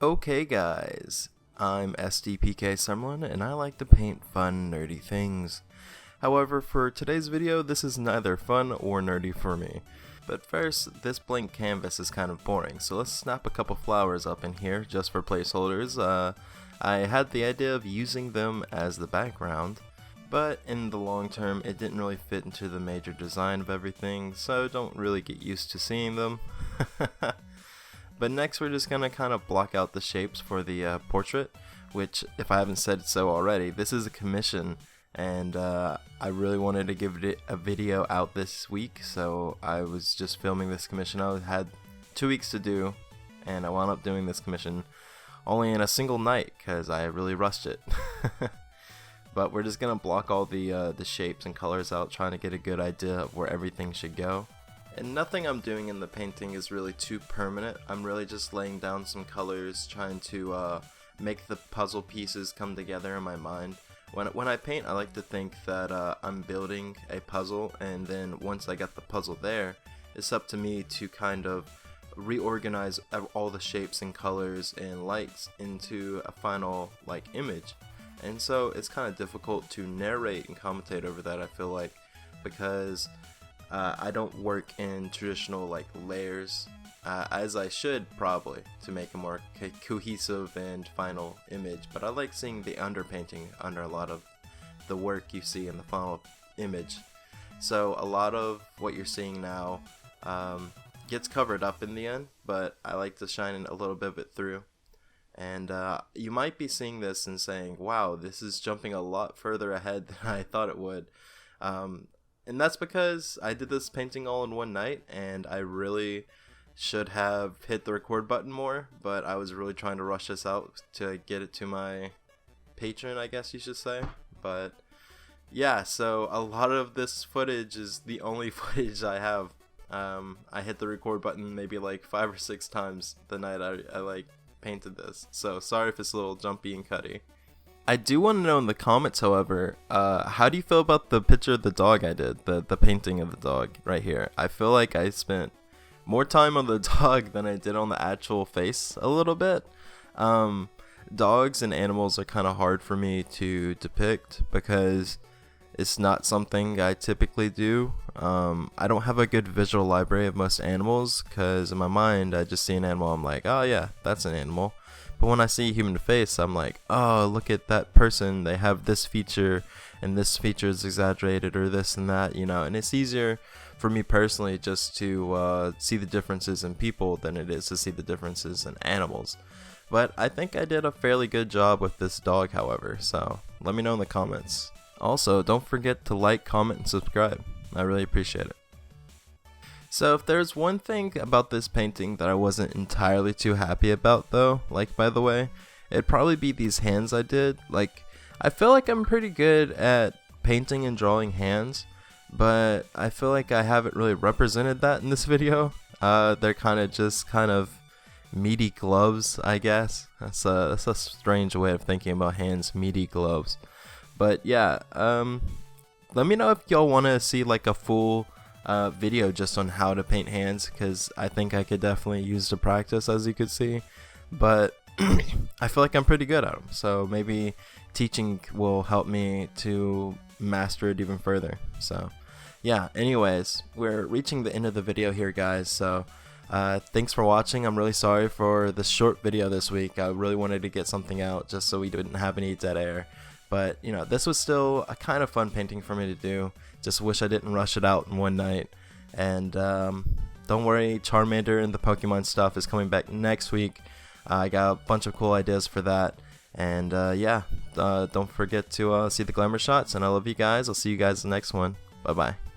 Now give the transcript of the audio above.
Okay guys, I'm Sdpk Summerlin and I like to paint fun, nerdy things. However, for today's video, this is neither fun or nerdy for me. But first, this blank canvas is kind of boring, so let's snap a couple flowers up in here just for placeholders. I had the idea of using them as the background, but in the long term, it didn't really fit into the major design of everything, so don't really get used to seeing them. But next we're just going to kind of block out the shapes for the portrait, which, if I haven't said so already, this is a commission, and I really wanted to give it a video out this week, so I was just filming this commission. I had 2 weeks to do, and I wound up doing this commission only in a single night because I really rushed it. But we're just going to block all the shapes and colors out, trying to get a good idea of where everything should go. And nothing I'm doing in the painting is really too permanent. I'm really just laying down some colors, trying to make the puzzle pieces come together in my mind. When I paint, I like to think that I'm building a puzzle, and then once I got the puzzle there, it's up to me to kind of reorganize all the shapes and colors and lights into a final image. And so it's kind of difficult to narrate and commentate over that, I feel like, because I don't work in traditional layers as I should probably to make a more cohesive and final image, but I like seeing the underpainting under a lot of the work you see in the final image. So a lot of what you're seeing now gets covered up in the end, but I like to shine a little bit of it through. And you might be seeing this and saying, wow, this is jumping a lot further ahead than I thought it would. And that's because I did this painting all in one night, and I really should have hit the record button more, but I was really trying to rush this out to get it to my patron, I guess you should say. But yeah, so a lot of this footage is the only footage I have. I hit the record button maybe 5 or 6 times the night I painted this, so sorry if it's a little jumpy and cutty. I do want to know in the comments, however, how do you feel about the picture of the dog I did, the painting of the dog right here? I feel like I spent more time on the dog than I did on the actual face a little bit. Dogs and animals are kind of hard for me to depict because it's not something I typically do. I don't have a good visual library of most animals because in my mind I just see an animal, I'm like, oh yeah, that's an animal. But when I see a human face, I'm like, oh, look at that person, they have this feature and this feature is exaggerated or this and that, and it's easier for me personally just to see the differences in people than it is to see the differences in animals. But I think I did a fairly good job with this dog, however, so let me know in the comments. Also, don't forget to like, comment, and subscribe. I really appreciate it. So if there's one thing about this painting that I wasn't entirely too happy about though, by the way, it'd probably be these hands I did. I feel like I'm pretty good at painting and drawing hands, but I feel like I haven't really represented that in this video. They're kind of meaty gloves, I guess. That's a strange way of thinking about hands, meaty gloves. But yeah, let me know if y'all want to see a full video just on how to paint hands, because I think I could definitely use the practice, as you could see, but I feel like I'm pretty good at them, so maybe teaching will help me to master it even further. So yeah, anyways, we're reaching the end of the video here, guys, so thanks for watching. I'm really sorry for the short video this week. I really wanted to get something out just so we didn't have any dead air. But, this was still a kind of fun painting for me to do. Just wish I didn't rush it out in one night. And don't worry, Charmander and the Pokemon stuff is coming back next week. I got a bunch of cool ideas for that. And yeah, don't forget to see the glamour shots. And I love you guys. I'll see you guys in the next one. Bye-bye.